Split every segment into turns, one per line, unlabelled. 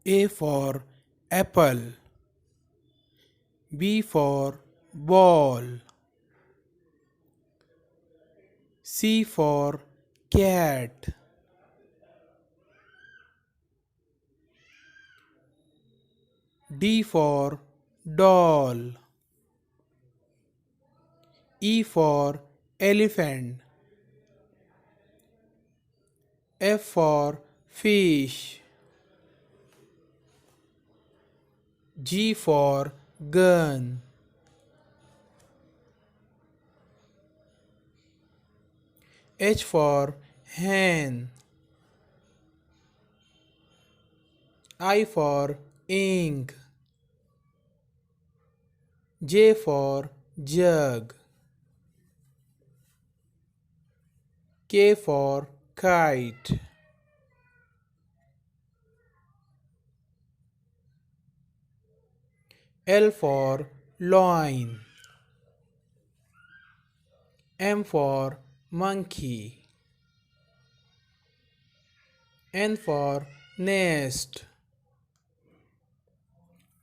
A for apple. B for ball. C for cat. D for doll. E for elephant. F for fish. G for gun. H for hen. I for ink. J for jug. K for kite. L for loin. M for monkey. N for nest.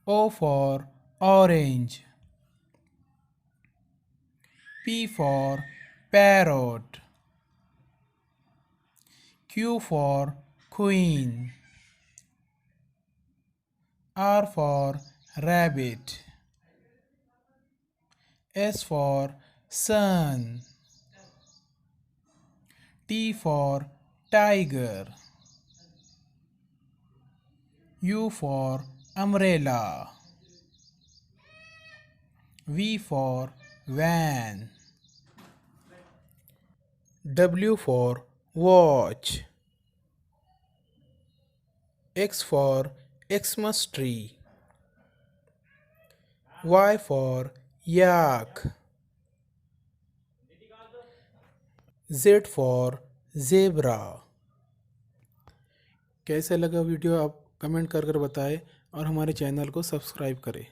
O for orange. P for parrot. Q for queen. R for rabbit. S for sun. T for tiger. U for umbrella. V for van. W for watch. X for Xmas tree. Y for yak. Z for zebra. कैसे लगा video आप comment कर बताएं और हमारे channel को subscribe करें।